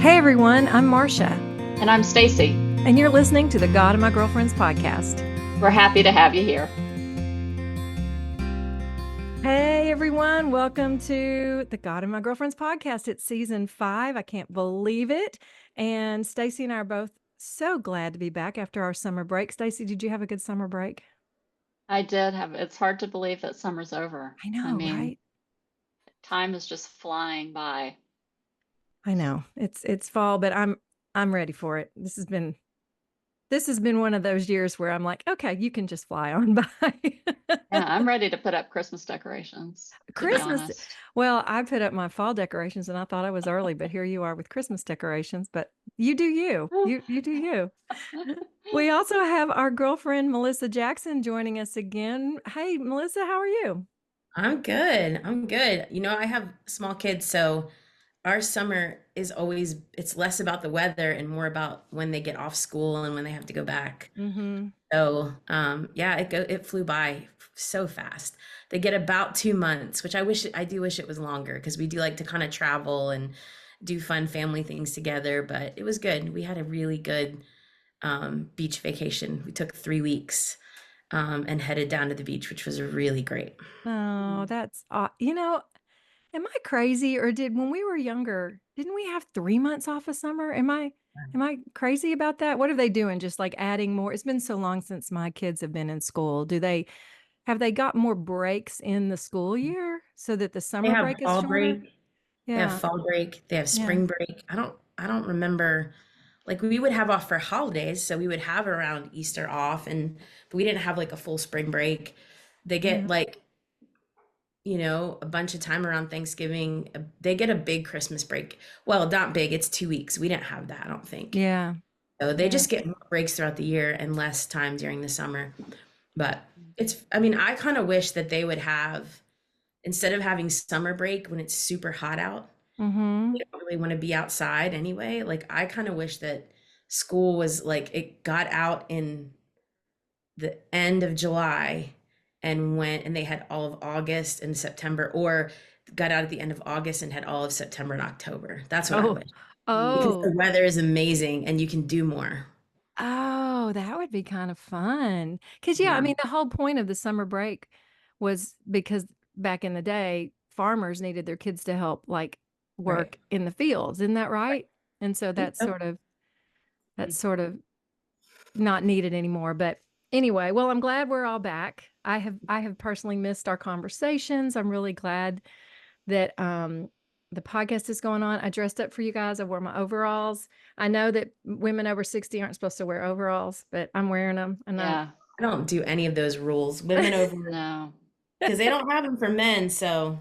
Hey everyone, I'm Marcia, And I'm Stacy. and you're listening to the God of My Girlfriends podcast. We're happy to have you here. Hey everyone, welcome to the God of My Girlfriends podcast. It's season 5. I can't believe it. And Stacy and I are both so glad to be back after our summer break. Stacy, did you have a good summer break? I did have, it's hard to believe that summer's over. I I know, mean, right? time is just flying by. I know. It's fall, but I'm ready for it. This has been one of those years where I'm like, okay, you can just fly on by. Yeah, I'm ready to put up Christmas decorations, to be Christmas. honest. Well, I put up my fall decorations and I thought I was early, but here you are with Christmas decorations, but you do you. You do you. We also have our girlfriend Melissa Jackson joining us again. Hey, Melissa, how are you? I'm good. I'm good. I have small kids, so our summer is always it's less about the weather and more about when they get off school and when they have to go back. Mm-hmm. So, yeah, it flew by so fast. They get about 2 months, which I do wish it was longer because we do like to kind of travel and do fun family things together, but it was good. We had a really good beach vacation. We took 3 weeks and headed down to the beach, which was really great. Oh, Mm. that's am I crazy or did when we were younger, didn't we have 3 months off of summer? Am I crazy about that? What are they doing? Just like adding more? It's been so long since my kids have been in school. Have they got more breaks in the school year so that the They summer have break is fall shorter? break, they have Yeah. fall break, they have Yeah. spring break. I don't remember, like we would have off for holidays, so we would have around Easter off, but we didn't have like a full spring break. They get Yeah. like, a bunch of time around Thanksgiving. They get a big Christmas break. Well, not big, it's 2 weeks. We didn't have that, I don't think. Yeah. So they Yeah. just get more breaks throughout the year and less time during the summer. But I mean, I kind of wish that they would have, instead of having summer break when it's super hot out, Mm-hmm. they don't really want to be outside anyway. Like I kind of wish that school was like it got out in the end of July and went and they had all of August and September, or got out at the end of August and had all of September and October. That's what I Oh. wish. Because the Oh. weather is amazing and you can do more. Oh, that would be kind of fun. Because, yeah, I Yeah. mean, the whole point of the summer break was because back in the day, farmers needed their kids to help like Right. work in the fields. Isn't that Right. right? And so Yep. that's sort of not needed anymore. But anyway, well, I'm glad we're all back. I have personally missed our conversations. I'm really glad that the podcast is going on. I dressed up for you guys. I wore my overalls. I know that women over 60 aren't supposed to wear overalls, but I'm wearing them. And Yeah, I don't do any of those rules. Women over, no. because they don't have them for men. So,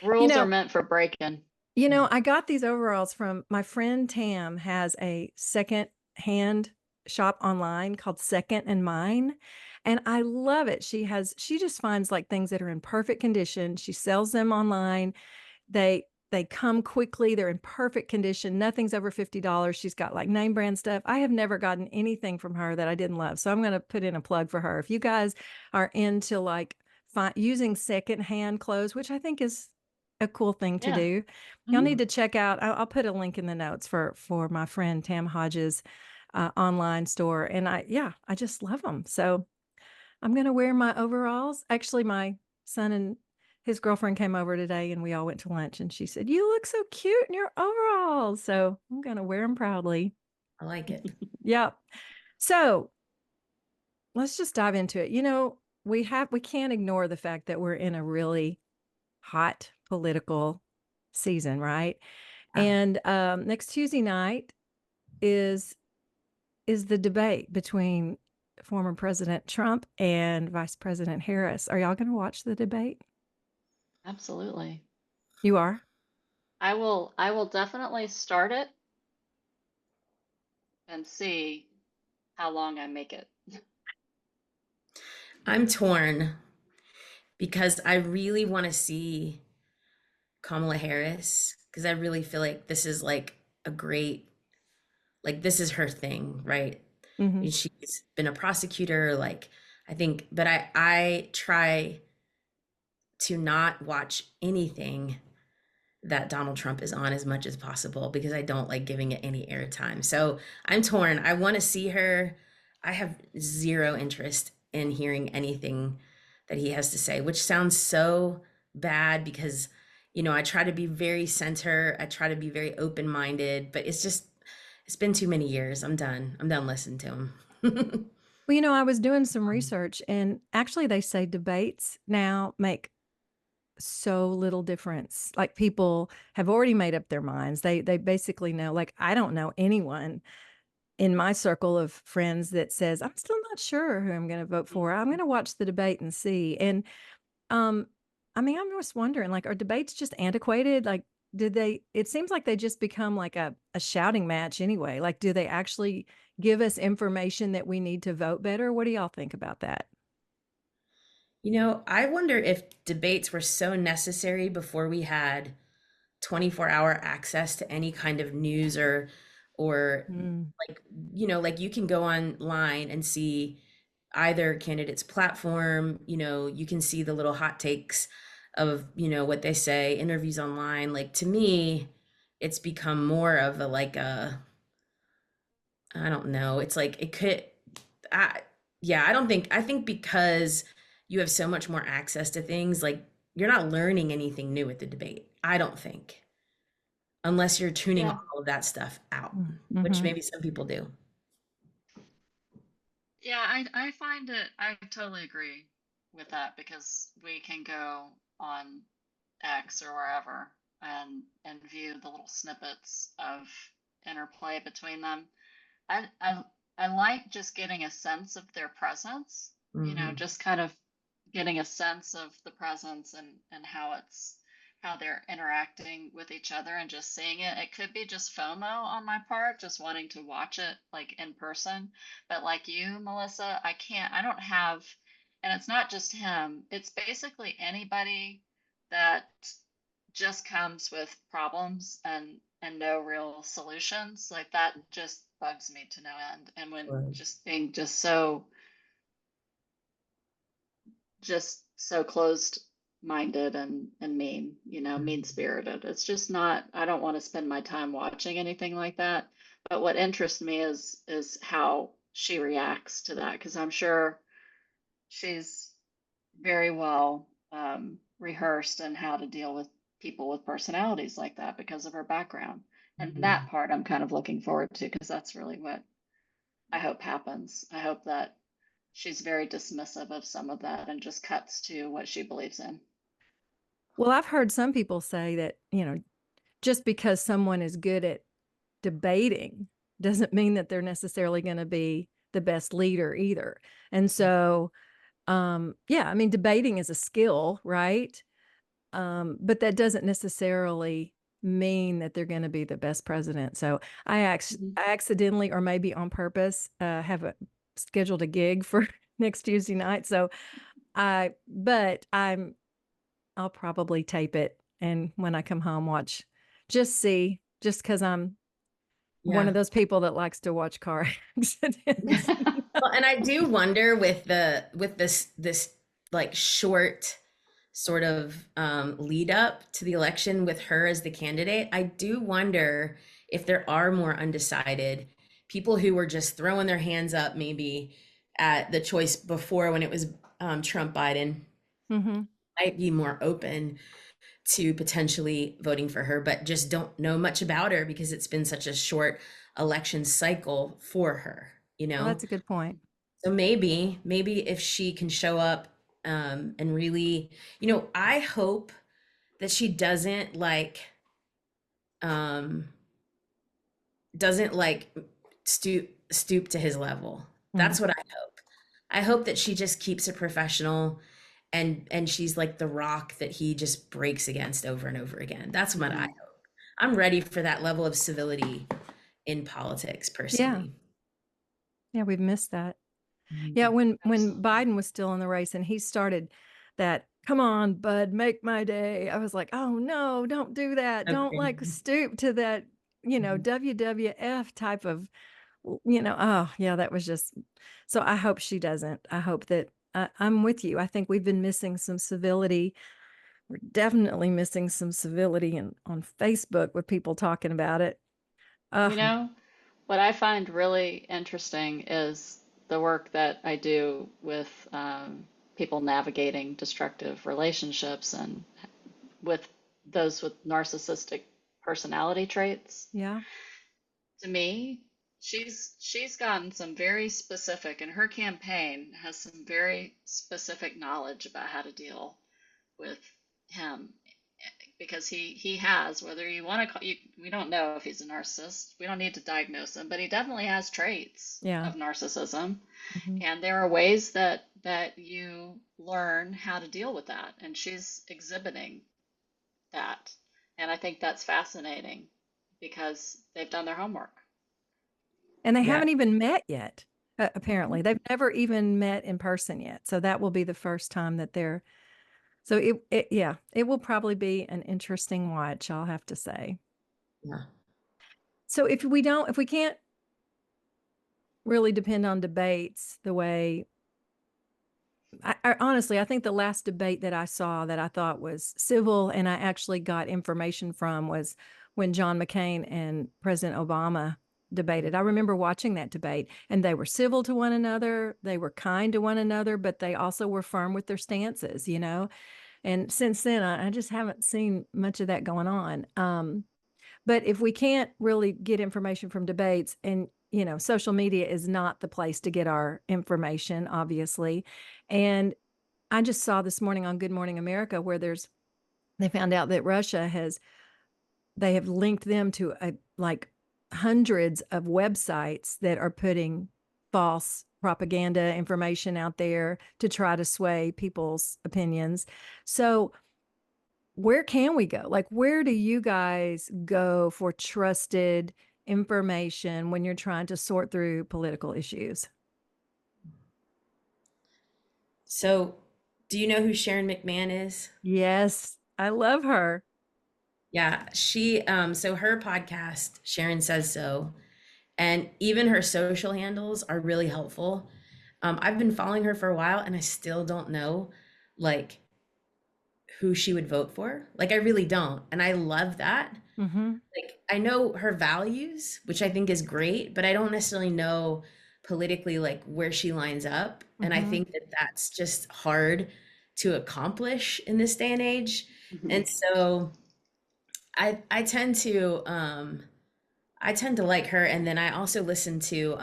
you Rules are know, meant for breaking. I got these overalls from my friend Tam has a second hand shop online called Second and Mine. And I love it. She just finds like things that are in perfect condition. She sells them online. They come quickly. They're in perfect condition. Nothing's over $50. She's got like name brand stuff. I have never gotten anything from her that I didn't love. So I'm going to put in a plug for her. If you guys are into like using secondhand clothes, which I think is a cool thing to Yeah. do, y'all Mhm. need to check out. I'll put a link in the notes for my friend Tam Hodges online store. And I just love them. So I'm going to wear my overalls. Actually, my son and his girlfriend came over today and we all went to lunch and she said, "You look so cute in your overalls." So I'm going to wear them proudly. I like it. Yep. So let's just dive into it. We can't ignore the fact that we're in a really hot political season, right? Yeah. And next Tuesday night is is the debate between former President Trump and Vice President Harris. Are y'all going to watch the debate? Absolutely. You are? I will definitely start it and see how long I make it. I'm torn because I really want to see Kamala Harris because I really feel like this is like a great, like this is her thing, right? Hmm. And she's been a prosecutor, like I think, but I try to not watch anything that Donald Trump is on as much as possible because I don't like giving it any airtime. So I'm torn. I want to see her. I have zero interest in hearing anything that he has to say, which sounds so bad because, I try to be very center. I try to be very open minded, but it's been too many years. I'm done. I'm done listening to him. Well, I was doing some research, and actually they say debates now make so little difference. Like, people have already made up their minds. They basically know, like, I don't know anyone in my circle of friends that says, "I'm still not sure who I'm gonna vote for. I'm gonna watch the debate and see." And, um, I mean, I'm just wondering, like, are debates just antiquated? Like, did they it seems like they just become like a shouting match anyway. Like, do they actually give us information that we need to vote better? What do y'all think about that? I wonder if debates were so necessary before we had 24-hour access to any kind of news or Mm. like like you can go online and see either candidate's platform, you can see the little hot takes of what they say, interviews online. Like, to me, it's become more of a like a, I don't know, it's like it could, I yeah, I think because you have so much more access to things, like, you're not learning anything new with the debate, I don't think, unless you're tuning Yeah. all of that stuff out, Mm, which mhm. maybe some people do. Yeah, I find it, I totally agree with that because we can go on X or wherever and view the little snippets of interplay between them. I like just getting a sense of their presence, Hmm. just kind of getting a sense of the presence and how they're interacting with each other and just seeing it. It could be just FOMO on my part, just wanting to watch it like in person. But like you, Melissa, I don't have, and it's not just him, it's basically anybody that just comes with problems and no real solutions. Like, that just bugs me to no end. And when Sure. just being just so closed minded and mean, mean spirited. It's just not, I don't want to spend my time watching anything like that. But what interests me is how she reacts to that, because I'm sure she's very well rehearsed in how to deal with people with personalities like that because of her background. And Mhm. that part I'm kind of looking forward to, because that's really what I hope happens. I hope that she's very dismissive of some of that and just cuts to what she believes in. Well, I've heard some people say that, just because someone is good at debating doesn't mean that they're necessarily gonna be the best leader either. And so, yeah, I mean, debating is a skill, right? But that doesn't necessarily mean that they're gonna be the best president. So Mhm. I accidentally, or maybe on purpose, have scheduled a gig for next Tuesday night. So I'll probably tape it, and when I come home, watch, just see, just because 'cause I'm one of Yeah. those people that likes to watch car accidents. Well, and I do wonder with this like short sort of lead up to the election with her as the candidate, I do wonder if there are more undecided people who were just throwing their hands up maybe at the choice before when it was Trump Biden Mhm. might be more open to potentially voting for her, but just don't know much about her because it's been such a short election cycle for her, you Well, know? that's a good point. So maybe if she can show up and really, I hope that she um doesn't like stoop to his level. Mm, That's what I hope. I hope that she just keeps it professional and she's like the rock that he just breaks against over and over again. That's what I Mhm. hope. I'm ready for that level of civility in politics yeah. personally. Yeah, we've missed that. Yeah, Mhm. when Absolutely. Biden was still in the race and he started that, "Come on, bud, make my day," I was like, "Oh, no, don't do that. So Don't, like, crazy. stoop to that, Mhm. WWF type of." Oh, yeah, that was just, so I hope she doesn't. I hope that I'm with you. I think we've been missing some civility We're definitely missing some civility on Facebook with people talking about it. You Ugh, know, what I find really interesting is the work that I do with people navigating destructive relationships and with those with narcissistic personality traits. yeah. To me, she's gotten some very specific, and her campaign has some very specific knowledge about how to deal with him because he has, whether you want to call you, we don't know if he's a narcissist. We don't need to diagnose him, but he definitely has traits Yeah. of narcissism, Mhm. and there are ways that you learn how to deal with that, and she's exhibiting that. And I think that's fascinating because they've done their homework. And they Yeah. haven't even met yet, apparently. Mhm. They've never even met in person yet. So that will be the first time that they're so yeah, it will probably be an interesting watch, I'll have to say. Yeah. So if we can't really depend on debates the way I honestly, I think the last debate that I saw that I thought was civil and I actually got information from was when John McCain and President Obama debated. I remember watching that debate and they were civil to one another, they were kind to one another, but they also were firm with their stances, you know? And since then, I just haven't seen much of that going on. But if we can't really get information from debates, and social media is not the place to get our information, obviously. And I just saw this morning on Good Morning America where they found out that they have linked them to like hundreds of websites that are putting false propaganda information out there to try to sway people's opinions. So where can we go? Like, where do you guys go for trusted information when you're trying to sort through political issues? So, do you know who Sharon McMahon is? Yes, I love her. Yeah, so her podcast, Sharon Says So, and even her social handles are really helpful. I've been following her for a while and I still don't know like who she would vote for. Like I really don't. And I love that. Hmm. Like I know her values, which I think is great, but I don't necessarily know politically like where she lines up. And I Hmm. think that that's just hard to accomplish in this day and age. Mhm. And so I tend to I tend to like her, and then I also listen to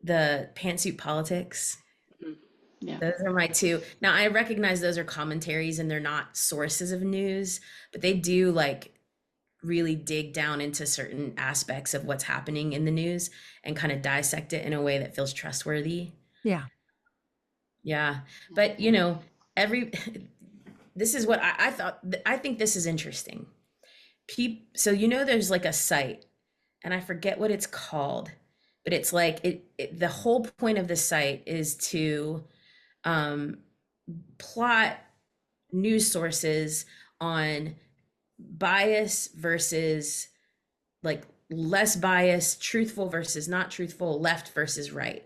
the Pantsuit Politics. Mhm. Yeah. Those are my two. Now I recognize those are commentaries and they're not sources of news, but they do like really dig down into certain aspects of what's happening in the news and kind of dissect it in a way that feels trustworthy. Yeah. Yeah. Yeah. But every this is what I thought. I think this is interesting. So there's like a site, and I forget what it's called, but it's like the whole point of the site is to um, plot news sources on bias versus like less bias, truthful versus not truthful, left versus right.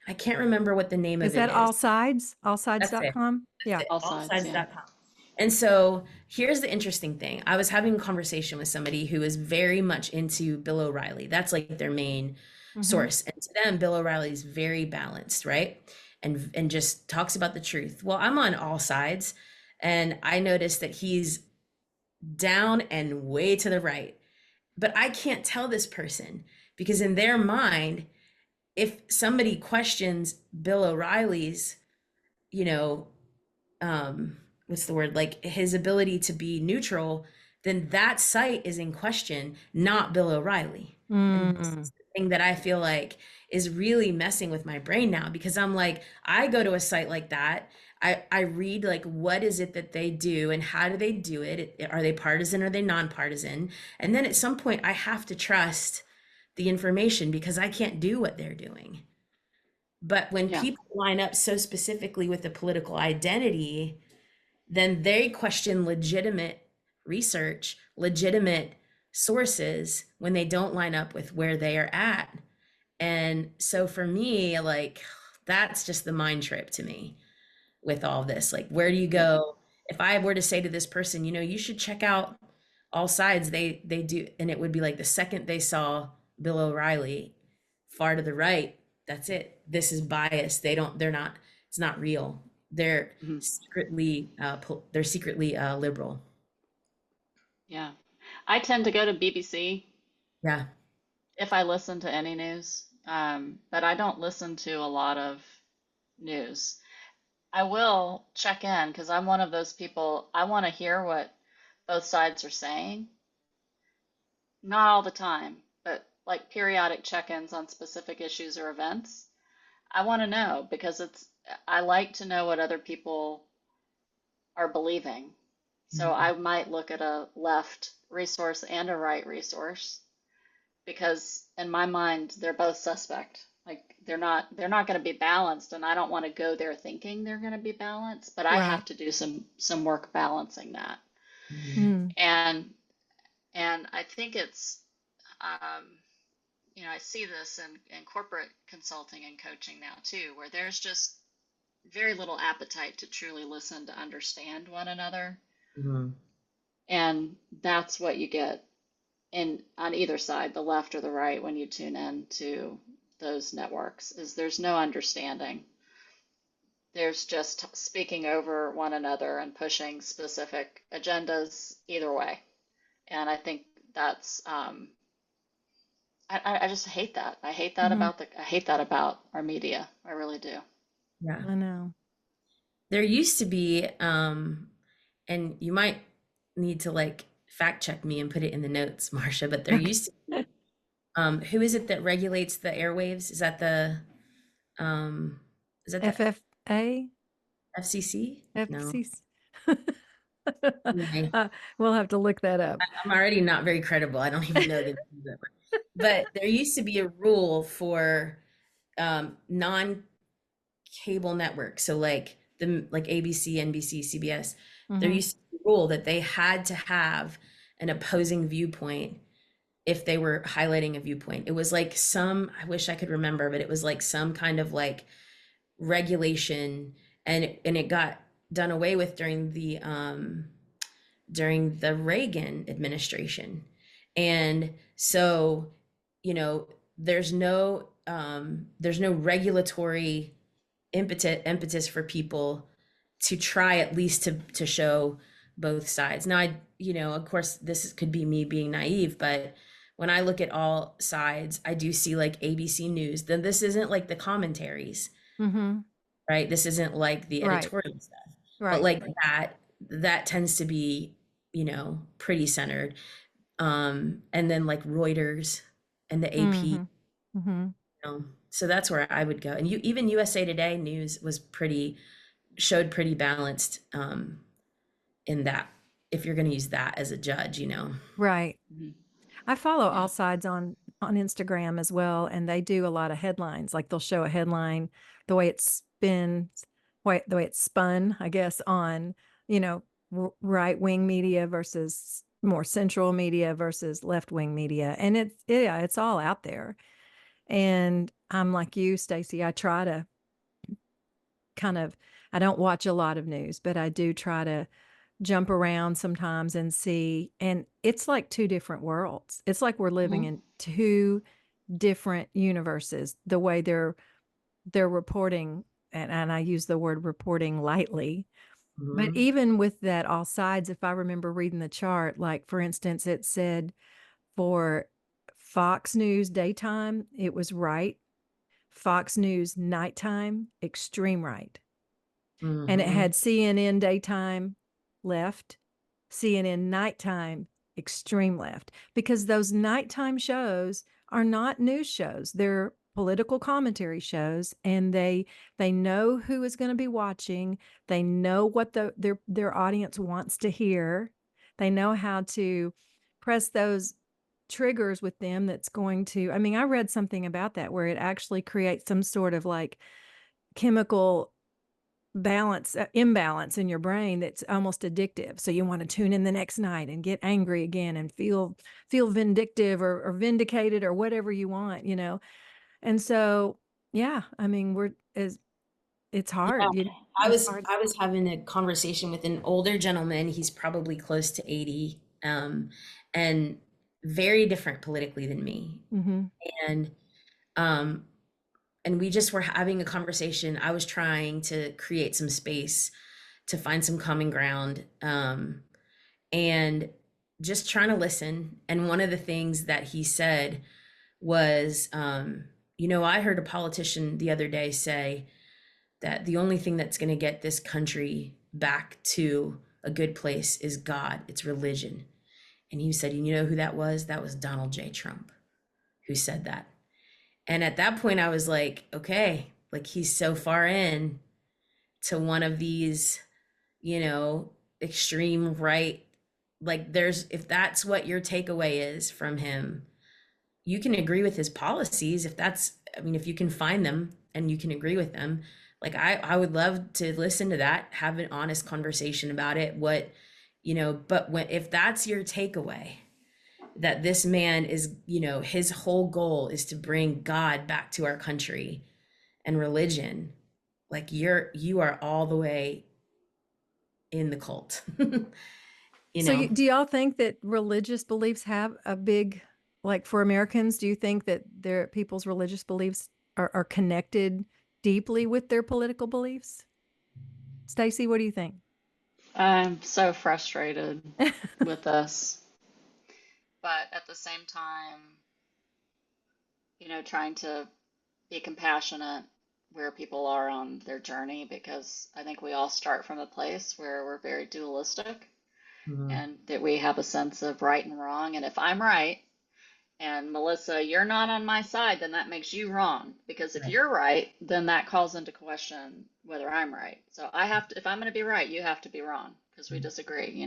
I can't remember what the name Is of it that is. all sides? That's it. Allsides.com? That's Yeah. it. All sides. Yeah. Allsides.com. And so here's the interesting thing. I was having a conversation with somebody who is very much into Bill O'Reilly. That's like their main Hmm. source. And to them, Bill O'Reilly is very balanced, right? And just talks about the truth. Well, I'm on all sides, and I noticed that he's down and way to the right. But I can't tell this person because in their mind, if somebody questions Bill O'Reilly's, you know, what's the word, like his ability to be neutral, then that site is in question, not Bill O'Reilly. And this Mm. is the thing that I feel like is really messing with my brain now, because I'm like, I go to a site like that, I read like what is it that they do and how do they do it, are they partisan, are they nonpartisan, and then at some point I have to trust the information because I can't do what they're doing. But when Yeah. people line up so specifically with a political identity, then they question legitimate research, legitimate sources when they don't line up with where they are at. And so for me, like, that's just the mind trip to me with all this. Like, where do you Yeah. go? if I were to say to this person, you should check out All Sides, they do, and it would be like the second they saw Bill O'Reilly, far to the right, that's it. This is bias. They're not, it's not real. Mhm. They're secretly liberal. Yeah. I tend to go to BBC Yeah. if I listen to any news, but I don't listen to a lot of news. I will check in because I'm one of those people, I want to hear what both sides are saying. Not all the time, but like periodic check-ins on specific issues or events. I want to know because I like to know what other people are believing. So Mhm. I might look at a left resource and a right resource because in my mind they're both suspect. Like they're not going to be balanced, and I don't want to go there thinking they're going to be balanced, but I Right. have to do some work balancing that. Mhm. Mm. And I think it's um, I see this in corporate consulting and coaching now too, where there's just very little appetite to truly listen to understand one another. Mhm. And that's what you get in on either side, the left or the right, when you tune in to those networks, is there's no understanding. There's just speaking over one another and pushing specific agendas either way. And I think that's I just hate that. Hmm. I hate that about our media. I really do. Yeah. I know. There used to be, and you might need to like fact check me and put it in the notes, Marcia, but there Okay. used to be, who is it that regulates the airwaves? Um, is that the FFA, FCC? No. FCC. Anyway, We'll have to look that up. I'm already not very credible. I don't even know the name of it. But there used to be a rule for non cable networks. So like ABC, NBC, CBS, there Hmm. used to be a rule that they had to have an opposing viewpoint if they were highlighting a viewpoint. It was like I wish I could remember, but it was like some kind of like regulation, and it got done away with during the Reagan administration. And so, there's no regulatory impetus for people to try at least to show both sides. Now, of course, could be me being naive, but when I look at All Sides, I do see like ABC News. Then this isn't like the commentaries, Hmm. right? This isn't like the Right. editorial stuff, but Right. like that tends to be, pretty centered. And then like Reuters and the AP, Hmm. Hmm. so that's where I would go. And even USA Today news showed pretty balanced, in that, if you're going to use that as a judge. Right. Mhm. I follow Yeah. All Sides on Instagram as well, and they do a lot of headlines. Like they'll show a headline, the way it's spin, the way it's spun, I guess, on you know right wing media versus more central media versus left wing media, and it's all out there. And I'm like you, Stacy. I try to kind of I don't watch a lot of news, but I do try to jump around sometimes and see, and it's like two different worlds. It's like we're living Mhm. in two different universes, the way they're reporting, and I use the word reporting lightly. But Mhm. even with that, All Sides, if I remember reading the chart, like for instance, it said for Fox News daytime, it was right. Fox News nighttime, extreme right. And it Mhm. had CNN daytime left, CNN nighttime extreme left, because those nighttime shows are not news shows. They're political commentary shows, and they know who is going to be watching. They know what their audience wants to hear. They know how to press those triggers with them that's going to, I mean, I read something about that where it actually creates some sort of like chemical imbalance in your brain that's almost addictive, so you want to tune in the next night and get angry again and feel vindictive or vindicated or whatever you want. And so yeah, I mean, we're as it's Yeah, hard. I It's was hard. I was having a conversation with an older gentleman. He's probably close to 80, and very different politically than me. Mhm. And um, and we just were having a conversation. I was trying to create some space to find some common ground, and just trying to listen. And one of the things that he said was, I heard a politician the other day say that the only thing that's going to get this country back to a good place is God, it's religion. And he said, you know who that was? That was Donald J. Trump who said that. And at that point, I was like, okay, like he's so far in to one of these, you know, extreme right. Like, if that's what your takeaway is from him, you can agree with his policies if you can find them and you can agree with them. Like, I would love to listen to that, have an honest conversation about it. But if that's your takeaway, that this man is, his whole goal is to bring God back to our country and religion, like you are all the way in the cult. you So know do y'all think that religious beliefs have a big, like for Americans, do you think that their people's religious beliefs are connected deeply with their political beliefs? Stacy, what do you think? I'm so frustrated with this, but at the same time, trying to be compassionate where people are on their journey, because I think we all start from a place where we're very dualistic Mhm. and that we have a sense of right and wrong. And if I'm right and Melissa, you're not on my side, then that makes you wrong. Because if Right. you're right, then that calls into question whether I'm right. So if I'm going to be right, you have to be wrong because we disagree.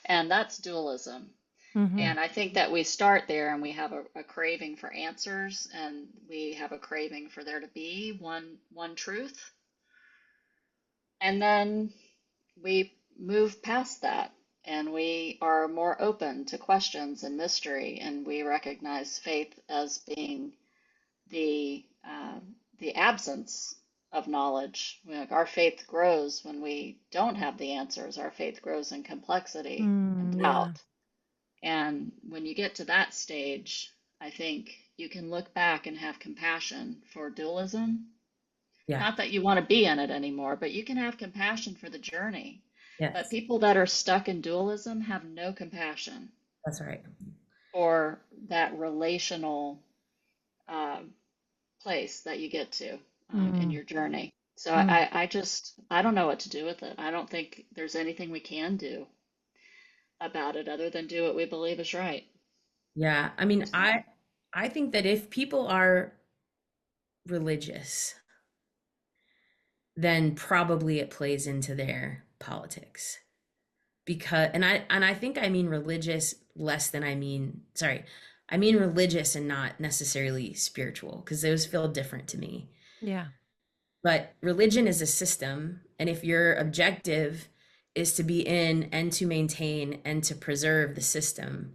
And that's dualism. Mhm. And I think that we start there and we have a craving for answers, and we have a craving for there to be one truth. And then we move past that and we are more open to questions and mystery, and we recognize faith as being the the absence of knowledge. Like our faith grows when we don't have the answers. Our faith grows in complexity and Yeah. doubt. And when you get to that stage, I think you can look back and have compassion for dualism. Yeah. Not that you want to be in it anymore, but you can have compassion for the journey. But Yes. people that are stuck in dualism have no compassion That's right. for that relational uh, place that you get to in Mm. your journey. So Mm. I don't know what to do with it. I don't think there's anything we can do about it other than do what we believe is right, Yeah. I mean, I personally. I think that if people are religious, then probably it plays into their politics. Because and I think I mean religious less than I mean religious and not necessarily spiritual, because those feel different to me. Yeah. But religion is a system, and if your objective is to be in and to maintain and to preserve the system,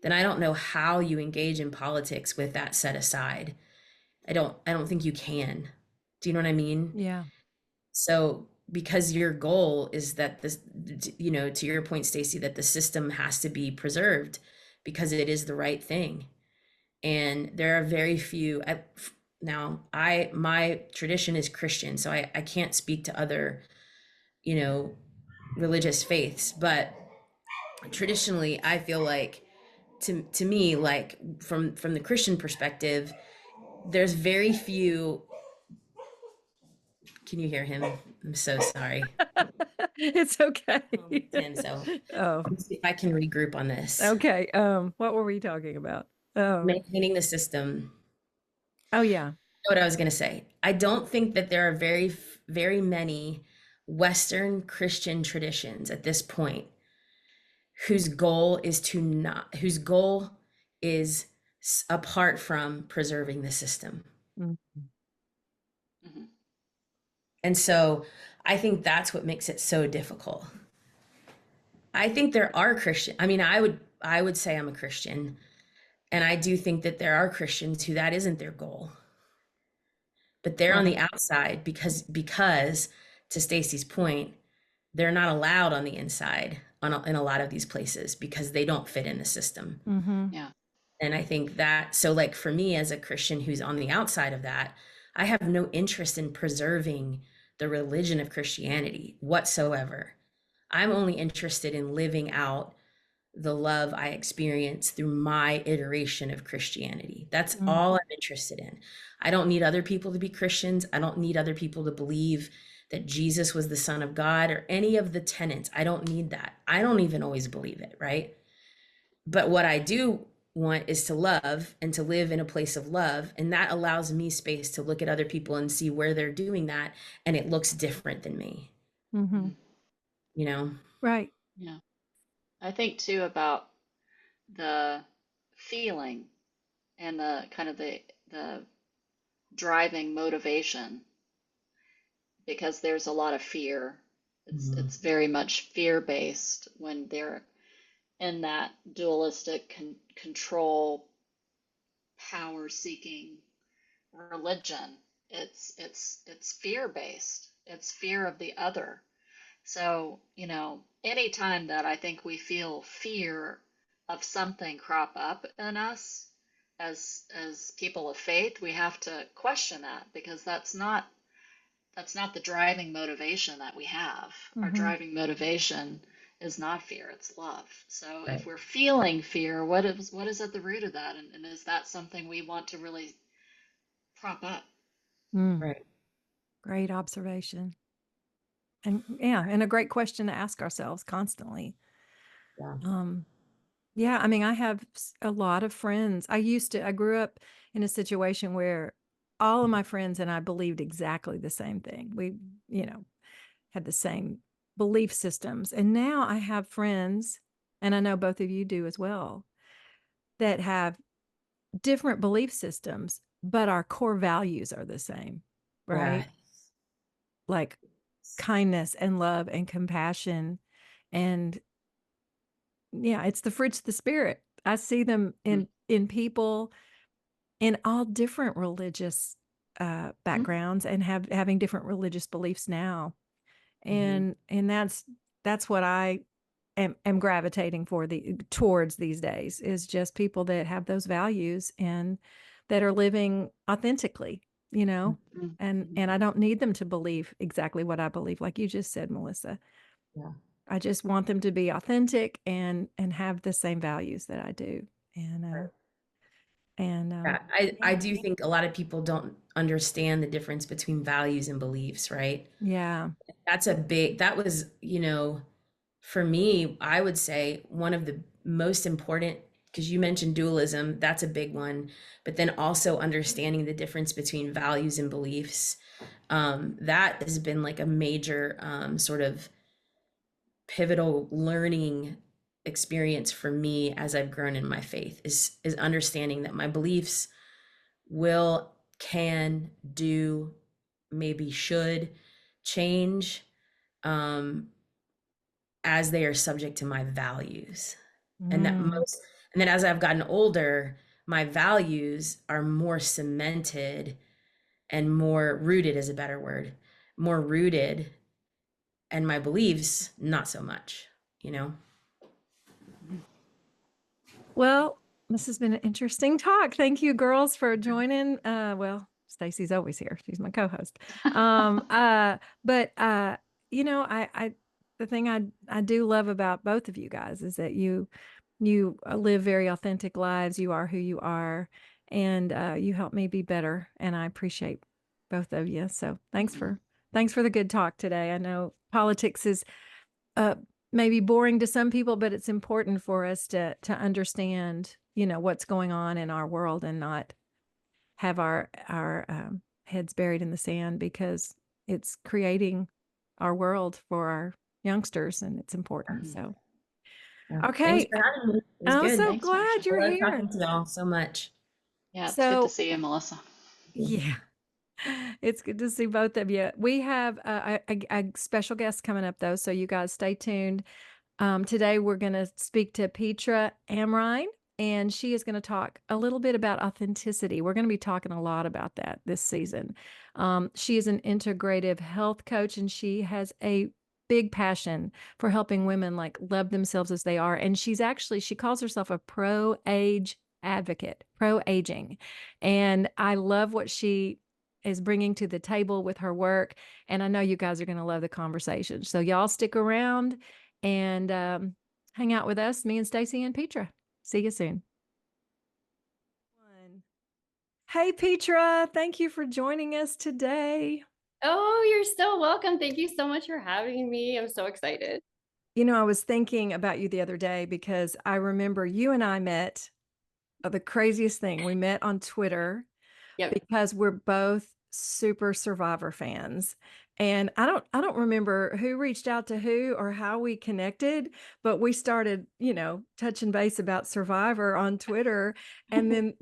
then I don't know how you engage in politics with that set aside. I don't think you can. Do you know what I mean? Yeah. So because your goal is that this, to your point, Stacy, that the system has to be preserved because it is the right thing. And there are very few. My tradition is Christian, so I can't speak to other, you know, religious faiths, but traditionally, I feel like to me, like from the Christian perspective, there's very few. Can you hear him? I'm so sorry. It's okay. Tim, so Oh, let me see if I can regroup on this. okay. What were we talking about? Maintaining the system. Oh yeah. What I was going to say. I don't think that there are very many Western Christian traditions at this point whose goal is apart from preserving the system. Mm. Hmm. And so I think that's what makes it so difficult. I think there are Christian. I mean, I would say I'm a Christian, and I do think that there are Christians who that isn't their goal. but they're on the Right. outside because to Stacy's point, they're not allowed on the inside in a lot of these places because they don't fit in the system. Mhm. Yeah. And I think that, so like for me as a Christian who's on the outside of that, I have no interest in preserving the religion of Christianity whatsoever. I'm only interested in living out the love I experience through my iteration of Christianity. That's Mm. all I'm interested in. I don't need other people to be Christians. I don't need other people to believe that Jesus was the Son of God or any of the tenets. I don't need that. I don't even always believe it, right? But what I do want is to love and to live in a place of love. And that allows me space to look at other people and see where they're doing that. And it looks different than me, Mhm. Mhm. you know? Right. Yeah. I think too about the feeling and the kind of the driving motivation, because there's a lot of fear. Mhm. It's very much fear based when they're in that dualistic control, power seeking religion. It's fear based. It's fear of the other. So, anytime that I think we feel fear of something crop up in us as people of faith, we have to question that, because that's not the driving motivation that we have. Our Mhm. driving motivation is not fear, it's love. So if Right. we're feeling fear, what is at the root of that? And is that something we want to really prop up? Mm. Right. Great observation. And yeah, and a great question to ask ourselves constantly. Yeah. Um, yeah, I mean, I have a lot of friends. I grew up in a situation where all of my friends and I believed exactly the same thing. We, you know, had the same belief systems. And now I have friends, and I know both of you do as well, that have different belief systems, but our core values are the same, Yeah. right? Like kindness and love and compassion. And yeah, it's the fruits of the spirit. I see them in people in all different religious Mm-hmm. backgrounds and having different religious beliefs now. Mhm. And that's what I am gravitating towards these days, is just people that have those values and that are living authentically, you know. And I don't need them to believe exactly what I believe, like you just said, Melissa. Yeah. I just want them to be authentic and have the same values that I do. And Right. Yeah. I yeah. do think a lot of people don't understand the difference between values and beliefs, right? Yeah. That was, for me, I would say one of the most important, because you mentioned dualism, that's a big one, but then also understanding the difference between values and beliefs. That has been like a major sort of pivotal learning experience for me as I've grown in my faith is understanding that my beliefs will, can, do, maybe should change um, as they are subject to my values. And that Mm. most, and then as I've gotten older, my values are more cemented and more rooted is a better word, more rooted, and my beliefs not so much, you know? Well, this has been an interesting talk. Thank you, girls, for joining. Well, Stacy's always here. She's my co-host. Um, uh, but the thing I do love about both of you guys is that you live very authentic lives. You are who you are, and you help me be better. And I appreciate both of you. So thanks for the good talk today. I know politics is uh, maybe boring to some people, but it's important for us to understand, what's going on in our world and not have our heads buried in the sand, because it's creating our world for our youngsters, and it's important. Mm-hmm. So, Yeah. Thanks okay, for having me. It was I'm good. so Thanks, glad Marcia. I you're love here. talking to y'all so much. Yeah, it's good to So, see you, Melissa. yeah. It's good to see both of you. We have a special guest coming up, though, so you guys stay tuned. Today, we're going to speak to Petra Amrein. and she is going to talk a little bit about authenticity. We're going to be talking a lot about that this season. She is an integrative health coach, and she has a big passion for helping women like love themselves as they are. And she calls herself a pro-age advocate, pro-aging. And I love what she is bringing to the table with her work. And I know you guys are going to love the conversation. So y'all stick around and hang out with us, me and Stacy and Petra. See you soon. Hey, Petra, thank you for joining us today. Oh, you're so welcome. Thank you so much for having me. I'm so excited. You know, I was thinking about you the other day because I remember you and I met, the craziest thing. We met on Twitter Yep. because we're both super Survivor fans. And I don't remember who reached out to who or how we connected, but we started, touching base about Survivor on Twitter. And then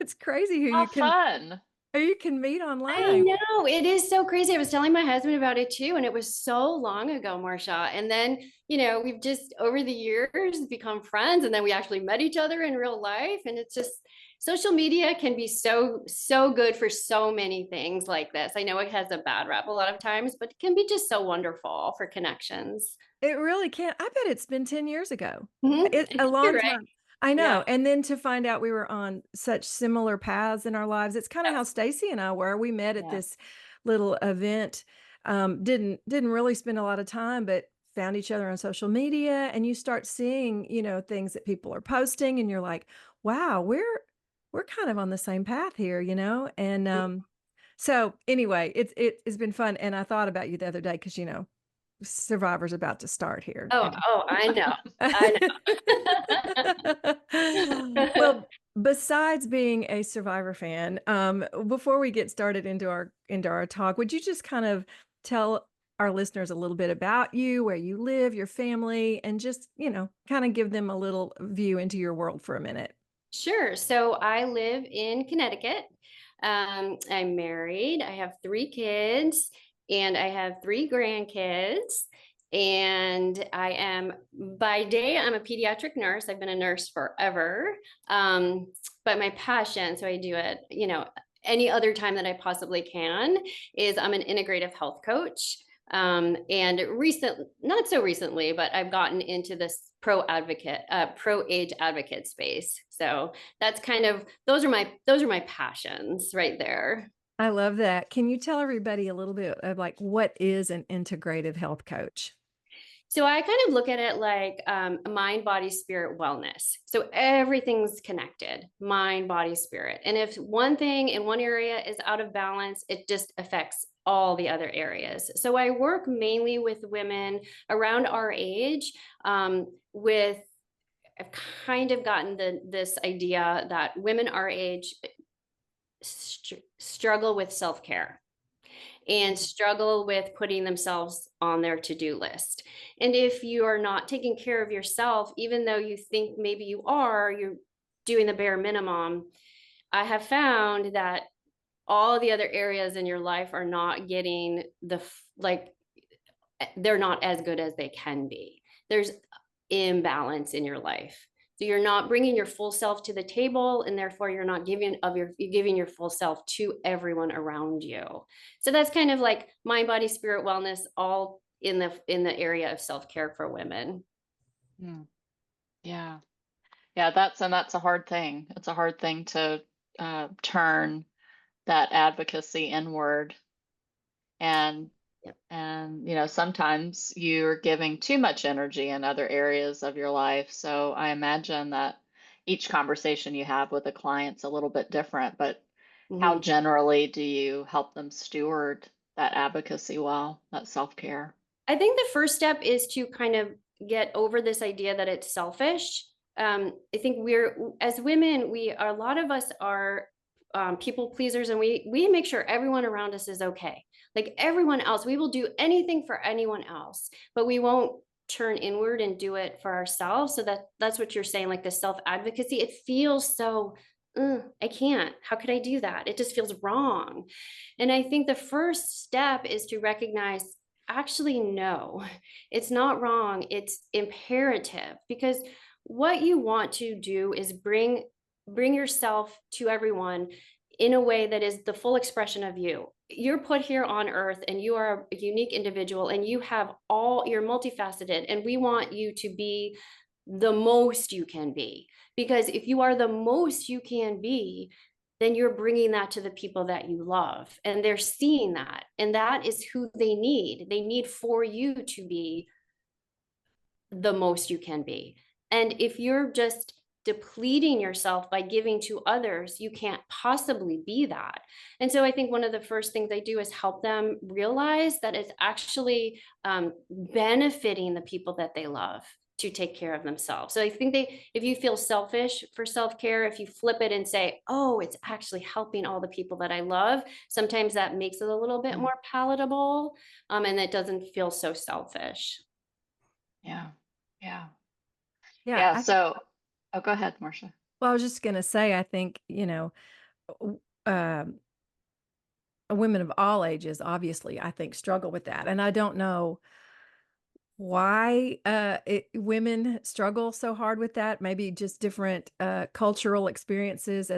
it's crazy How fun. who you can meet I online. know it is so crazy. I was telling my husband about it too, and it was so long ago, Marcia. And then, we've just over the years become friends, and then we actually met each other in real life. And it's just social media can be so, so good for so many things like this. I know it has a bad rap a lot of times, but it can be just so wonderful for connections. It really can. I bet it's been 10 years ago. Mhm. It's a You're long right. time. I know. Yeah. And then to find out we were on such similar paths in our lives. It's kind of how Yes. Stacy and I were. We met at Yeah. this little event. Didn't really spend a lot of time, but found each other on social media, and you start seeing, things that people are posting, and you're like, wow, we're kind of on the same path here, And so anyway, it's been fun. And I thought about you the other day because Survivor's about to start here. I know. I know. Well, besides being a Survivor fan, before we get started into our talk, would you just kind of tell our listeners a little bit about you, where you live, your family, and just, kind of give them a little view into your world for a minute? Sure. So I live in Connecticut. I'm married. I have 3 kids and I have 3 grandkids. And by day, I'm a pediatric nurse. I've been a nurse forever. But my passion, so I do it, any other time that I possibly can, is I'm an integrative health coach. And not so recently, but I've gotten into this pro age advocate space. So that's those are my passions right there. I love that. Can you tell everybody a little bit of like what is an integrative health coach? So I kind of look at it like mind, body, spirit, wellness. So everything's connected, mind, body, spirit. And if one thing in one area is out of balance, it just affects all the other areas. So I work mainly with women around our age. I've kind of gotten this idea that women our age struggle with self-care and struggle with putting themselves on their to-do list. And if you are not taking care of yourself, even though you think maybe you're doing the bare minimum, I have found that all the other areas in your life are not getting they're not as good as they can be. There's imbalance in your life. So you're not bringing your full self to the table, and therefore you're giving your full self to everyone around you. So that's kind of like mind, body, spirit, wellness, all in the area of self-care for women. Yeah. Yeah, that's a hard thing. It's a hard thing to turn that advocacy inward. And Yep. sometimes you're giving too much energy in other areas of your life. So I imagine that each conversation you have with a client's a little bit different, but how Mhm. generally do you help them steward that advocacy well, that self-care? I think the first step is to kind of get over this idea that it's selfish. I think as women, a lot of us are people pleasers, and we make sure everyone around us is okay. Like everyone else, we will do anything for anyone else, but we won't turn inward and do it for ourselves. So that's what you're saying, like the self advocacy. It feels so. I can't. How could I do that? It just feels wrong. And I think the first step is to recognize, actually, no, it's not wrong. It's imperative, because what you want to do is bring yourself to everyone in a way that is the full expression of you. You're put here on earth and you are a unique individual and you're multifaceted, and we want you to be the most you can be. Because if you are the most you can be, then you're bringing that to the people that you love, and they're seeing that. And that is who they need. They need for you to be the most you can be. And if you're just depleting yourself by giving to others, you can't possibly be that. And so I think one of the first things I do is help them realize that it's actually benefiting the people that they love to take care of themselves. So I think if you feel selfish for self-care, if you flip it and say, oh, it's actually helping all the people that I love, sometimes that makes it a little bit more palatable, and it doesn't feel so selfish. Yeah. Yeah. Yeah. Yeah. So, oh, go ahead, Marcia. Well, I was just going to say, I think, um, women of all ages, obviously, I think struggle with that. And I don't know why women struggle so hard with that. Maybe just different cultural experiences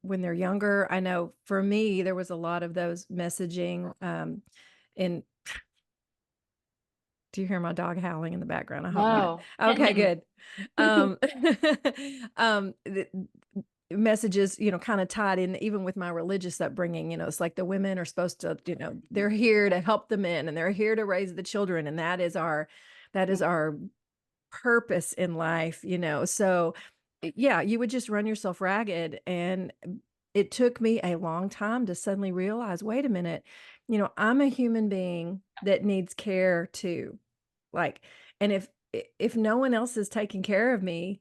when they're younger. I know for me, there was a lot of those messaging in. Do you hear my dog howling in the background? I hope not. No. Okay, Mm-mm. good. The messages, kind of tied in even with my religious upbringing, it's like the women are supposed to, they're here to help the men and they're here to raise the children. And that is our purpose in life, So yeah, you would just run yourself ragged. And it took me a long time to suddenly realize, wait a minute, I'm a human being that needs care too. Like, and if no one else is taking care of me,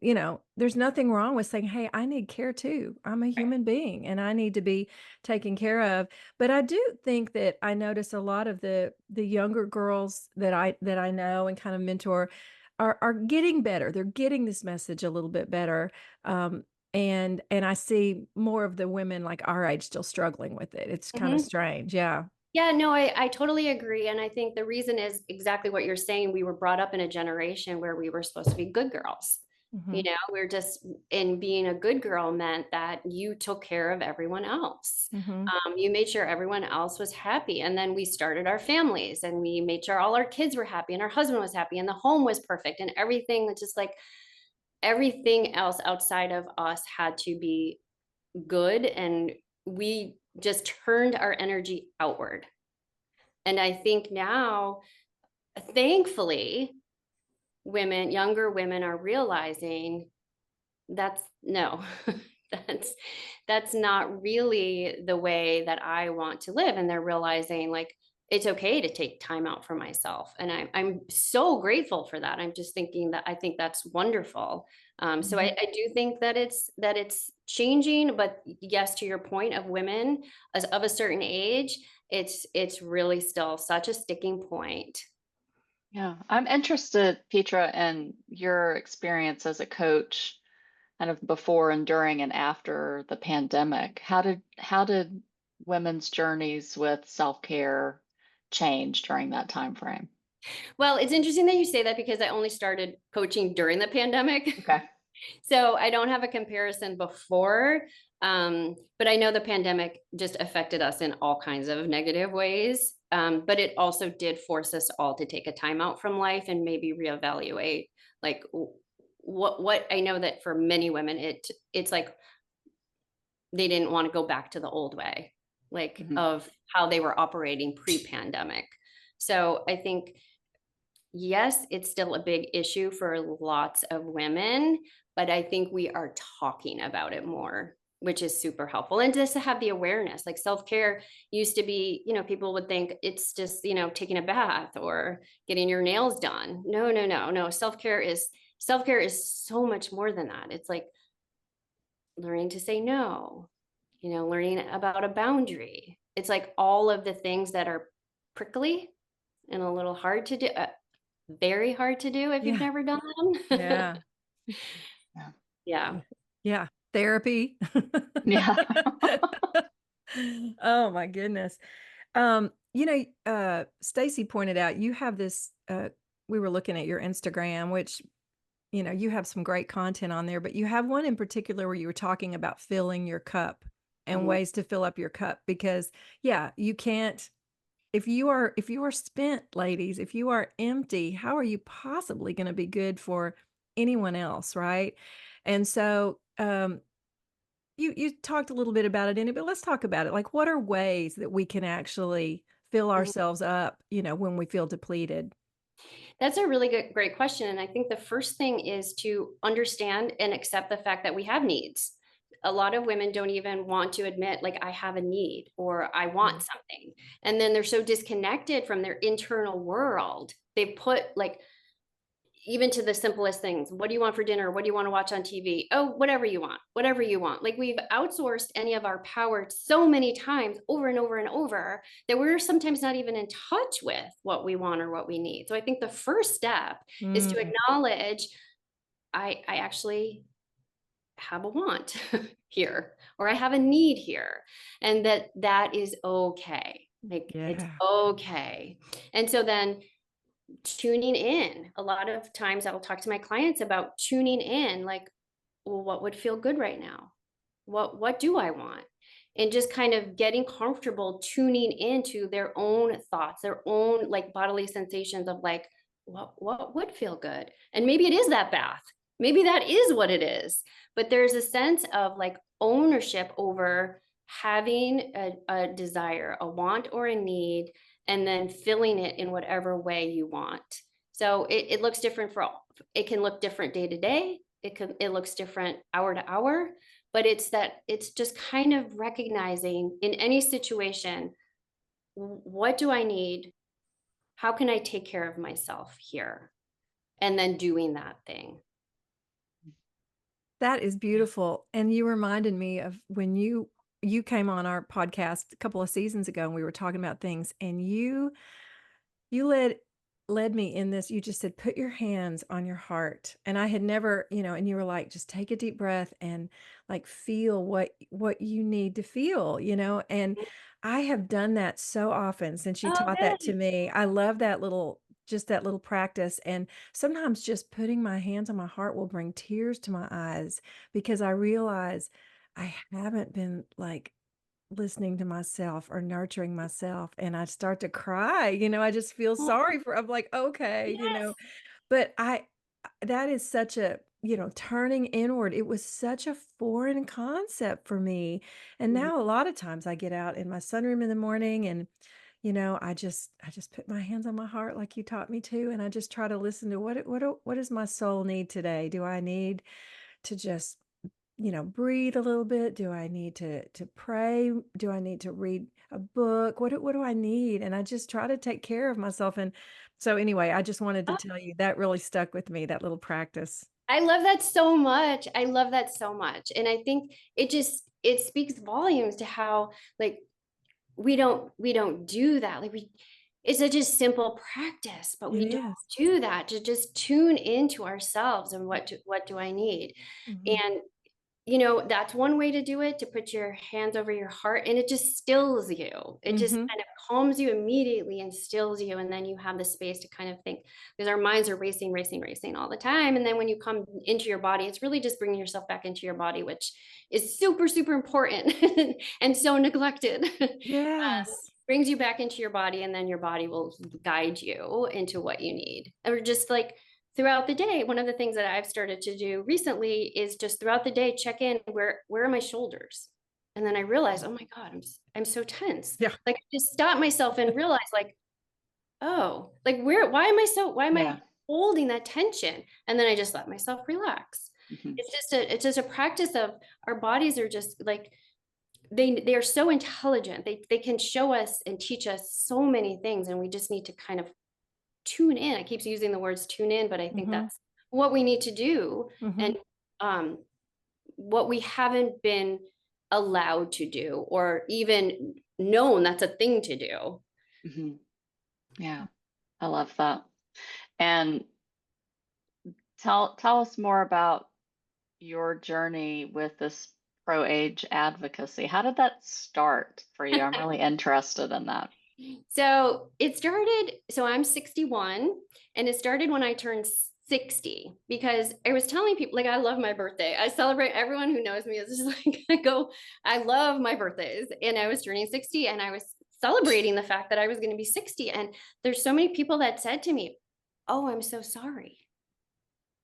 there's nothing wrong with saying, hey, I need care too. I'm a human being and I need to be taken care of. But I do think that I notice a lot of the younger girls that I know and kind of mentor are getting better. They're getting this message a little bit better. And I see more of the women like our age still struggling with it. It's kind of strange. Yeah. Yeah, no, I totally agree. And I think the reason is exactly what you're saying. We were brought up in a generation where we were supposed to be good girls. Mhm. We're just, and being a good girl meant that you took care of everyone else. Mhm. You made sure everyone else was happy. And then we started our families and we made sure all our kids were happy and our husband was happy and the home was perfect and everything was just like everything else outside of us had to be good. And we just turned our energy outward. And I think now, thankfully, younger women are realizing that's no, that's not really the way that I want to live. And they're realizing like it's okay to take time out for myself. And I'm so grateful for that. I'm just thinking that I think that's wonderful. So I do think that it's changing, but yes, to your point of women as of a certain age, it's really still such a sticking point. Yeah. I'm interested, Petra, in your experience as a coach, kind of before and during and after the pandemic. How did women's journeys with self-care change during that time frame? Well, it's interesting that you say that because I only started coaching during the pandemic. Okay. So I don't have a comparison before, but I know the pandemic just affected us in all kinds of negative ways. But it also did force us all to take a time out from life and maybe reevaluate like what I know that for many women, it's like they didn't want to go back to the old way, like Mhm. of how they were operating pre-pandemic. So I think yes, it's still a big issue for lots of women, but I think we are talking about it more, which is super helpful. And just to have the awareness, like self-care used to be, people would think it's just, taking a bath or getting your nails done. No, no, no, no. Self-care is so much more than that. It's like learning to say no, learning about a boundary. It's like all of the things that are prickly and a little hard to do. Very hard to do if you've Yeah. never done them. Yeah. Yeah. Yeah. Yeah. Therapy. Yeah. Oh my goodness. Stacy pointed out you have this we were looking at your Instagram, which, you know, you have some great content on there, but you have one in particular where you were talking about filling your cup and Mhm. ways to fill up your cup because, yeah, you can't if you are spent, ladies, if you are empty, how are you possibly gonna be good for anyone else, right? And so, you talked a little bit about it in it, but let's talk about it. Like, what are ways that we can actually fill Mhm. ourselves up, you know, when we feel depleted? That's a really great question. And I think the first thing is to understand and accept the fact that we have needs. A lot of women don't even want to admit, like, I have a need or I want Mm. something. And then they're so disconnected from their internal world. They put like even to the simplest things. What do you want for dinner? What do you want to watch on TV? Oh, whatever you want, whatever you want. Like we've outsourced any of our power so many times over and over and over that we're sometimes not even in touch with what we want or what we need. So I think the first step is to Mm, acknowledge I actually have a want here or I have a need here and that is okay. Like it's yeah. okay. And so then tuning in. A lot of times I'll talk to my clients about tuning in, like, well, what would feel good right now? What do I want? And just kind of getting comfortable tuning into their own thoughts, their own like bodily sensations of like, what would feel good? And maybe it is that bath. Maybe that is what it is. But there's a sense of like ownership over having a desire, a want or a need, and then filling it in whatever way you want. So it looks different for all. It can look different day to day. It looks different hour to hour, but it's just kind of recognizing in any situation, what do I need? How can I take care of myself here? And then doing that thing. That is Yeah. beautiful, and you reminded me of when you came on our podcast a couple of seasons ago, and we were talking about things, and you led me in this. You just said, "Put your hands on your heart." And I had never, you know, and you were like, "Just take a deep breath and like feel what you need to feel," you know? And I have done that so often since you Oh, taught that to good. me. I love that little just that little practice. And sometimes just putting my hands on my heart will bring tears to my eyes because I realize I haven't been like listening to myself or nurturing myself and I start to cry, you know, I just feel Oh, sorry for I'm like, "Okay," you yes. know, but that is such a, you know, turning inward. It was such a foreign concept for me. And Mhm. now a lot of times I get out in my sunroom in the morning and, you know, I just put my hands on my heart like you taught me to, and I just try to listen to what does my soul need today? Do I need to just, you know, breathe a little bit? Do I need to pray? Do I need to read a book? What do I need? And I just try to take care of myself. And so anyway, I just wanted to Oh, tell you that really stuck with me, that little practice. I love that so much. I love that so much. And I think it speaks volumes to how like we don't do that. Like we it's such a simple practice, but It we don't is. do that to just tune into ourselves and what do I need? Mhm. And that's one way to do it, to put your hands over your heart and it just stills you. It just Mhm. kind of calms you immediately and stills you. And then you have the space to kind of think because our minds are racing, racing, racing all the time. And then when you come into your body, it's really just bringing yourself back into your body, which is super, super important and so neglected. Yes. Brings you back into your body and then your body will guide you into what you need. Or just like throughout the day, one of the things that I've started to do recently is just throughout the day check in where are my shoulders? And then I realize, oh my God, I'm so tense. Yeah. Like I just stop myself and realize like, oh, like why am I Yeah. holding that tension? And then I just let myself relax. Mhm. It's just a practice of our bodies are just like they are so intelligent. They can show us and teach us so many things, and we just need to kind of tune in. I keep using the words tune in, but I think Mhm. that's what we need to do, and Mhm. um, what we haven't been allowed to do, or even known that's a thing to do. Mhm. Yeah. I love that. And tell us more about your journey with this pro age advocacy. How did that start for you? I'm really interested in that. So it started, so I'm 61, and it started when I turned 60, because I was telling people, like, I love my birthday. I celebrate, everyone who knows me is just like, I love my birthdays. And I was turning 60, and I was celebrating the fact that I was going to be 60. And there's so many people that said to me, "Oh, I'm so sorry."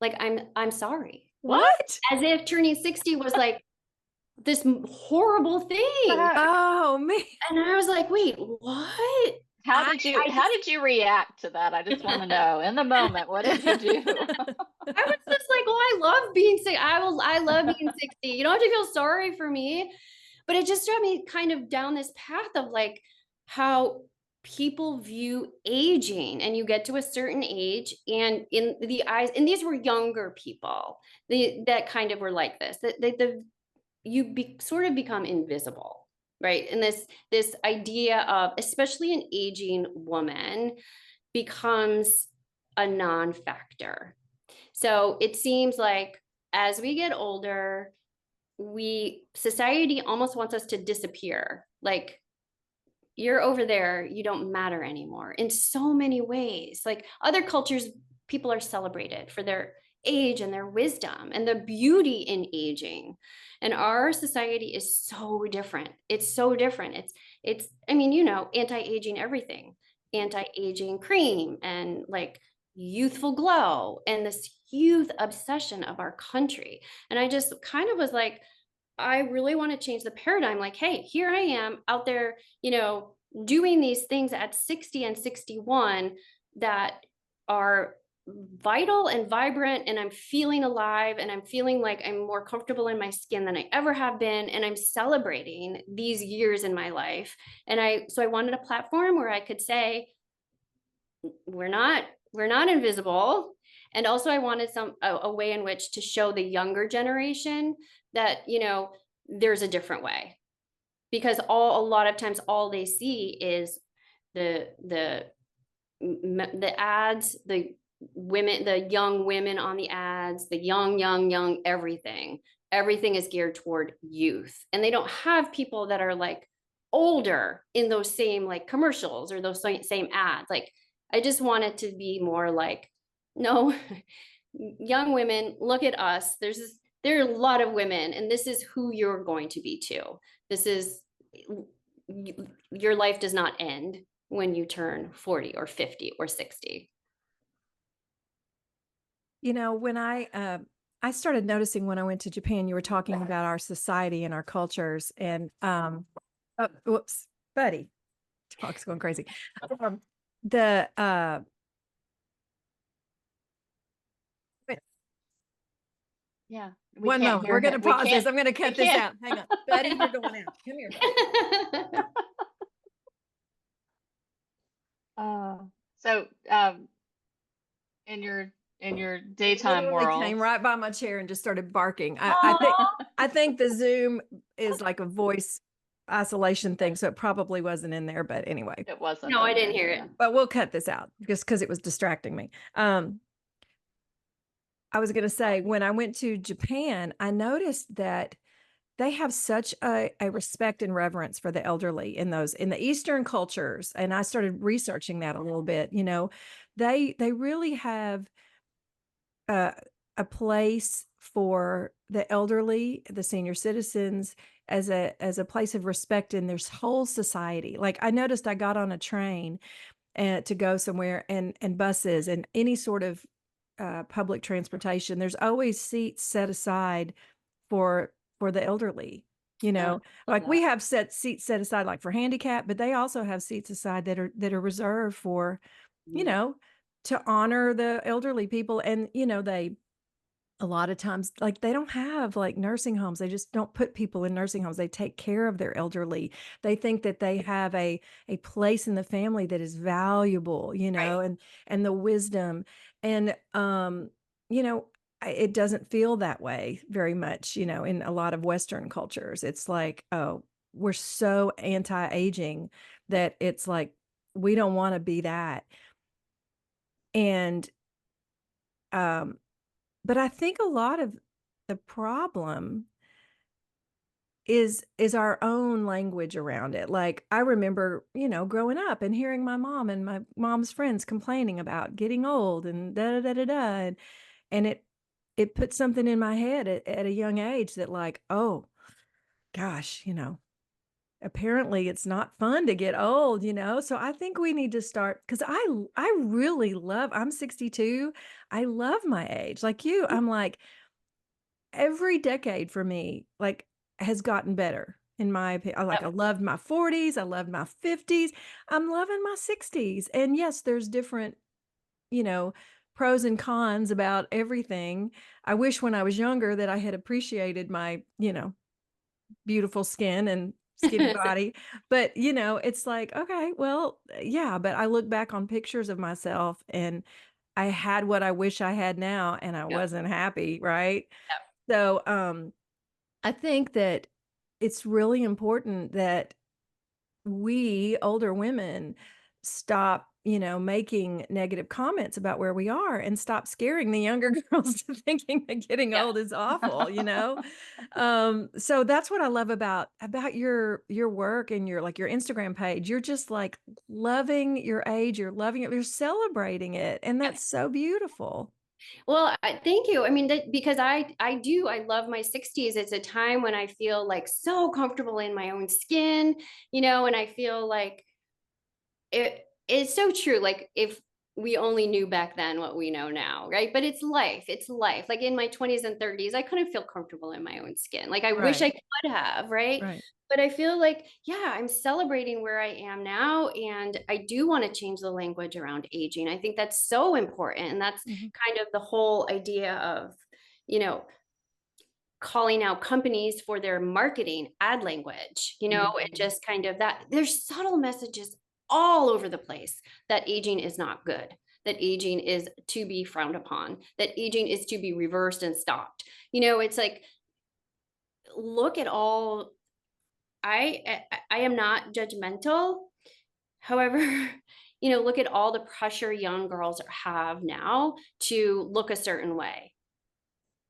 Like, I'm sorry. What? As if turning 60 was like this horrible thing. Oh, man. And I was like, wait, what? How I, did you I how just, did you react to that? I just want to know in the moment, what did you do? I was just like, well, I love being sick. I love being 60. You don't have to feel sorry for me. But it just brought me kind of down this path of like how people view aging, and you get to a certain age, and in the eyes, and these were younger people, that kind of were like this, that sort of become invisible, right? And this idea of, especially an aging woman, becomes a non-factor. So it seems like as we get older, society almost wants us to disappear. Like, you're over there, you don't matter anymore in so many ways. Like other cultures, people are celebrated for their age and their wisdom and the beauty in aging. And our society is so different. It's so different. It's I mean, anti-aging everything, anti-aging cream, and like youthful glow, and this youth obsession of our country. And I just kind of was like, I really want to change the paradigm. Like, hey, here I am out there, doing these things at 60 and 61 that are vital and vibrant, and I'm feeling alive, and I'm feeling like I'm more comfortable in my skin than I ever have been, and I'm celebrating these years in my life. And I wanted a platform where I could say, we're not invisible. And also I wanted a way in which to show the younger generation that there's a different way, because a lot of times all they see is the ads, the women, the young women on the ads, the young everything is geared toward youth, and they don't have people that are like older in those same like commercials or those same ads. Like, I just want it to be more like, no, young women, look at us. There are a lot of women, and this is who you're going to be too. This is, your life does not end when you turn 40 or 50 or 60. When I started noticing when I went to Japan, you were talking about our society and our cultures, and oh, whoops, buddy, dog's going crazy. The wait, Yeah, we one can't moment, hear we're going him. to We pause this. can't. I'm going to We cut this can't. out. Hang on, buddy, you're going out. Come here, buddy. Uh, so, in your He daytime literally world, came right by my chair and just started barking. I think the Zoom is like a voice isolation thing, so it probably wasn't in there. But anyway, it wasn't No, I in didn't there. hear it. Yeah. but we'll cut this out just because it was distracting me. I was going to say, when I went to Japan, I noticed that they have such a respect and reverence for the elderly in the Eastern cultures. And I started researching that a little bit. They really have a, a place for the elderly, the senior citizens, as a place of respect in their whole society. Like, I noticed I got on a train and to go somewhere, and buses and any sort of public transportation, there's always seats set aside for the elderly. Love Like, we that. have seats set aside like for handicap, but they also have seats aside that are reserved for, you Mm. know, to honor the elderly people. And they, a lot of times, like, they don't have like nursing homes. They just don't put people in nursing homes. They take care of their elderly. They think that they have a place in the family that is valuable, Right. and the wisdom. And you know it doesn't feel that way very much, in a lot of Western cultures. It's like, oh, we're so anti-aging that it's like we don't want to be that. And um but I think a lot of the problem is our own language around it. Like, I remember, growing up and hearing my mom and my mom's friends complaining about getting old and da da da da da, and it put something in my head at a young age that, like, oh gosh, apparently it's not fun to get old. So I think we need to start, because I really love, I'm 62. I love my age. Like you, I'm like, every decade for me, like, has gotten better in my opinion. Like, I loved my 40s, I loved my 50s, I'm loving my 60s. And yes, there's different, you know, pros and cons about everything. I wish when I was younger that I had appreciated my, beautiful skin and skinny body. But, it's like, okay, well, yeah, but I look back on pictures of myself and I had what I wish I had now and I Yeah. wasn't happy, right? So, I think that it's really important that we older women stop, making negative comments about where we are and stop scaring the younger girls to thinking that getting Yeah. old is awful. So that's what I love about your work and your Instagram page. You're just like loving your age, you're loving it, you're celebrating it, and Yeah. that's so beautiful. Well, thank you. I mean, because I love my 60s. It's a time when I feel like so comfortable in my own skin, and I feel like it's so true. Like, if we only knew back then what we know now, right? But it's life. It's life. Like, in my 20s and 30s, I couldn't feel comfortable in my own skin. Like, I wish I Right, could have, right? right. But I feel like, yeah, I'm celebrating where I am now. And I do want to change the language around aging. I think that's so important. And that's Mhm, kind of the whole idea of, you know, calling out companies for their marketing ad language, and just kind of that there's subtle messages all over the place that aging is not good, that aging is to be frowned upon, that aging is to be reversed and stopped. It's like, look at all I am not judgmental. However, look at all the pressure young girls have now to look a certain way,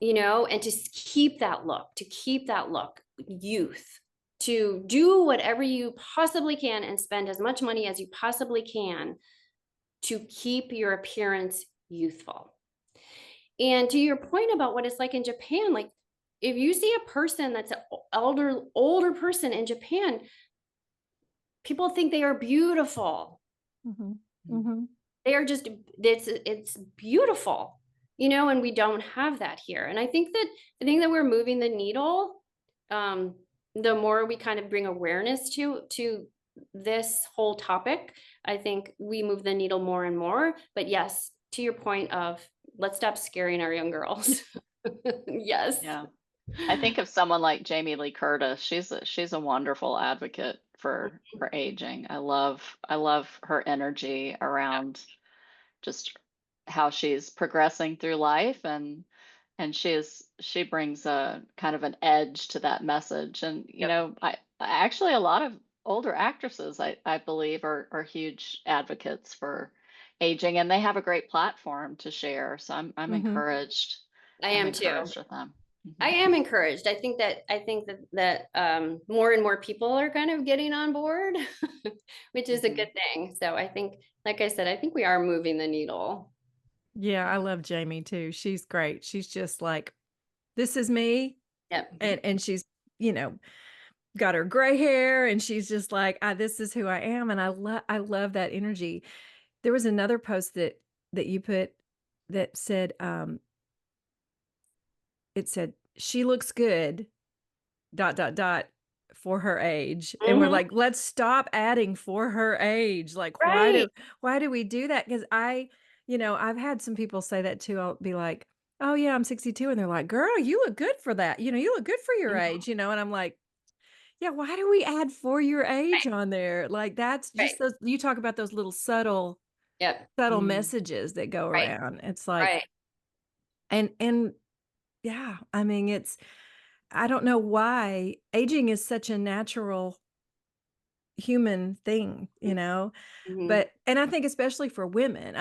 and to keep that look, youth, to do whatever you possibly can and spend as much money as you possibly can to keep your appearance youthful. And to your point about what it's like in Japan, like, if you see a person that's an older person in Japan, people think they are beautiful. mhm, mhm. They are just it's beautiful, and we don't have that here. And I think that we're moving the needle. um the more we kind of bring awareness to this whole topic, I think we move the needle more and more. But yes, to your point of, let's stop scaring our young girls. Yes. Yeah. I think of someone like Jamie Lee Curtis. She's a wonderful advocate for aging. I love her energy around just how she's progressing through life, and she brings a kind of an edge to that message. And Yep. actually a lot of older actresses, I believe, are huge advocates for aging, and they have a great platform to share. So I'm Mhm. encouraged. I I'm am too. encouraged with them. I Mhm. am encouraged. I think that more and more people are kind of getting on board, which is a Mhm. good thing. So I think, like I said, I think we are moving the needle. Yeah, I love Jamie too. She's great. She's just like, this is me. Yep. And she's, you know, got her gray hair and she's just like, this is who I am. And I love that energy. There was another post that you put that said, it said, she looks good, dot, dot, dot, for her age. And we're Hmm. like, let's stop adding for her age. Like, Right. why do we do that? Because I've had some people say that too. I'll be like, oh yeah, I'm 62. And they're like, girl, you look good for that. You look good for I your know. age, and I'm like, yeah, why do we add for your age Right. on there? Like, that's Right. just those, you talk about those little Yep. subtle Mm. messages that go Right. around. It's like, Right. and yeah, I mean, I don't know why aging is such a natural human thing, Hmm. but, and I think especially for women,